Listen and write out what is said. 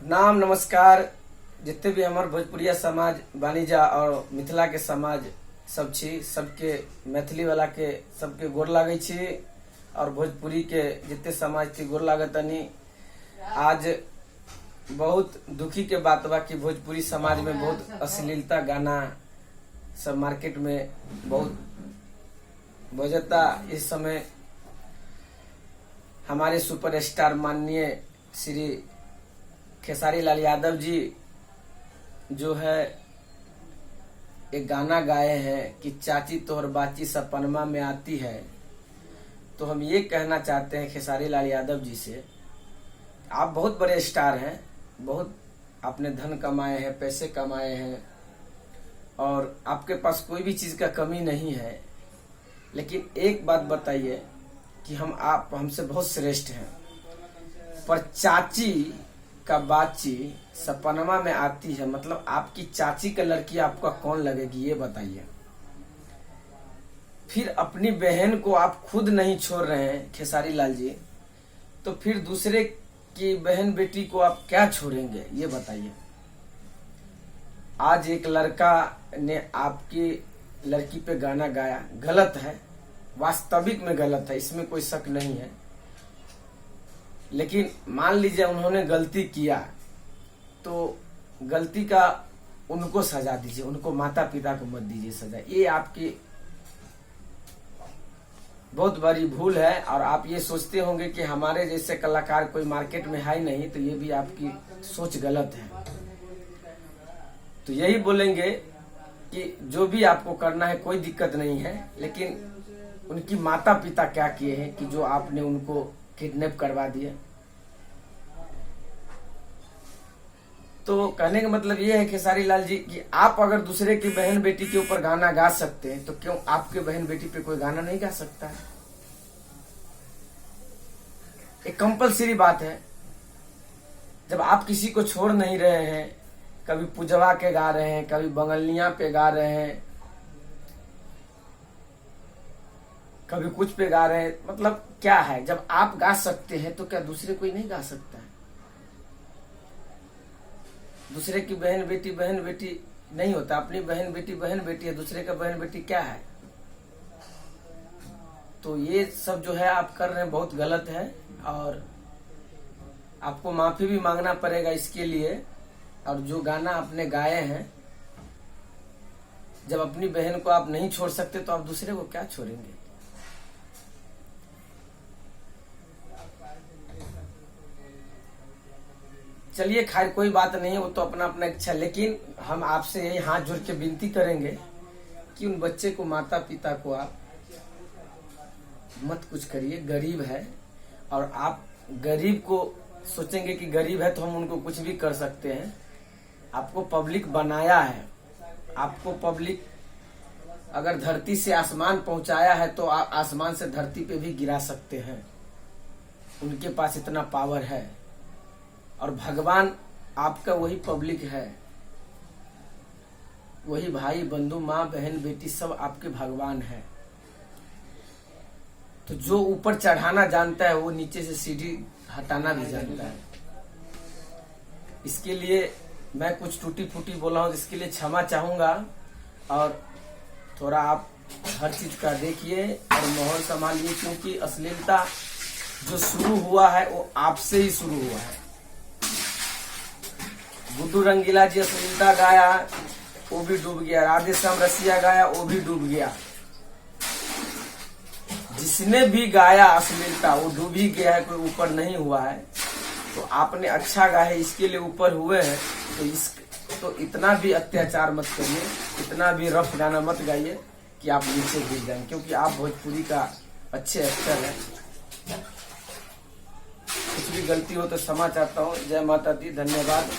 नाम नमस्कार। जितने भी हमारे भोजपुरिया समाज वाणिज्य और मिथिला के समाज सब छी, सबके मैथिली वाला के सबके गोर लागे छी और भोजपुरी के जितने समाज थी गोर लागतनी। आज बहुत दुखी के बात बा कि भोजपुरी समाज में बहुत अश्लीलता गाना सब मार्केट में बहुत बजता। इस समय हमारे सुपरस्टार माननीय श्री खेसारी लाल यादव जी जो है एक गाना गाए हैं कि चाची तोहर बाची सपनमा में आती है। तो हम ये कहना चाहते हैं खेसारी लाल यादव जी से, आप बहुत बड़े स्टार हैं, बहुत आपने धन कमाए हैं, पैसे कमाए हैं और आपके पास कोई भी चीज का कमी नहीं है। लेकिन एक बात बताइए कि आप हमसे बहुत श्रेष्ठ हैं, पर चाची का बाची सपनमा में आती है, मतलब आपकी चाची का लड़की आपका कौन लगेगी ये बताइए। फिर अपनी बहन को आप खुद नहीं छोड़ रहे हैं खेसारी लाल जी, तो फिर दूसरे की बहन बेटी को आप क्या छोड़ेंगे ये बताइए। आज एक लड़का ने आपकी लड़की पे गाना गाया, गलत है, वास्तविक में गलत है, इसमें कोई शक नहीं है। लेकिन मान लीजिए उन्होंने गलती किया तो गलती का उनको सजा दीजिए, उनको माता पिता को मत दीजिए सजा। ये आपकी बहुत बड़ी भूल है और आप ये सोचते होंगे कि हमारे जैसे कलाकार कोई मार्केट में है नहीं, तो ये भी आपकी सोच गलत है। तो यही बोलेंगे कि जो भी आपको करना है कोई दिक्कत नहीं है, लेकिन उनकी माता पिता क्या किए हैं कि जो आपने उनको किडनैप करवा दिया। तो कहने का मतलब ये है खेसारी लाल जी कि आप अगर दूसरे की बहन बेटी के ऊपर गाना गा सकते हैं तो क्यों आपके बहन बेटी पे कोई गाना नहीं गा सकता है। एक कंपलसरी बात है। जब आप किसी को छोड़ नहीं रहे हैं, कभी पुजवा के गा रहे हैं, कभी बंगलिया पे गा रहे हैं, कभी कुछ पे गा रहे हैं, मतलब क्या है। जब आप गा सकते हैं तो क्या दूसरे कोई नहीं गा सकता है। दूसरे की बहन बेटी नहीं होता, अपनी बहन बेटी है, दूसरे का बहन बेटी क्या है। तो ये सब जो है आप कर रहे हैं बहुत गलत है और आपको माफी भी मांगना पड़ेगा इसके लिए। और जो गाना आपने गाए हैं, जब अपनी बहन को आप नहीं छोड़ सकते तो आप दूसरे को क्या छोड़ेंगे। चलिए खैर कोई बात नहीं है, वो तो अपना अपना इच्छा। लेकिन हम आपसे यही हाथ जोड़ के विनती करेंगे कि उन बच्चे को, माता पिता को आप मत कुछ करिए। गरीब है और आप गरीब को सोचेंगे कि गरीब है तो हम उनको कुछ भी कर सकते हैं। आपको पब्लिक बनाया है, आपको पब्लिक अगर धरती से आसमान पहुंचाया है तो आसमान से धरती पे भी गिरा सकते हैं। उनके पास इतना पावर है और भगवान आपका वही पब्लिक है, वही भाई बंधु माँ बहन बेटी सब आपके भगवान है। तो जो ऊपर चढ़ाना जानता है वो नीचे से सीढ़ी हटाना भी जानता है। इसके लिए मैं कुछ टूटी फूटी बोला हूँ, इसके लिए क्षमा चाहूंगा। और थोड़ा आप हर चीज का देखिए और माहौल संभालिए, क्योंकि अश्लीलता जो शुरू हुआ है वो आपसे ही शुरू हुआ है। गुड्डू रंगीला जी अश्लीलता गाया वो भी डूब गया, राधेश्याम रसिया गाया वो भी डूब गया। जिसने भी गाया अश्लीलता वो डूब ही गया है, कोई ऊपर नहीं हुआ है। तो आपने अच्छा गाया है इसके लिए ऊपर हुए हैं। तो इतना भी अत्याचार मत करिए, इतना भी रफ गाना मत गाइए कि आप नीचे गिर जाएं, क्योंकि आप भोजपुरी का अच्छे एक्टर हैं। कुछ भी गलती हो तो क्षमा चाहता हूँ। जय माता दी, धन्यवाद।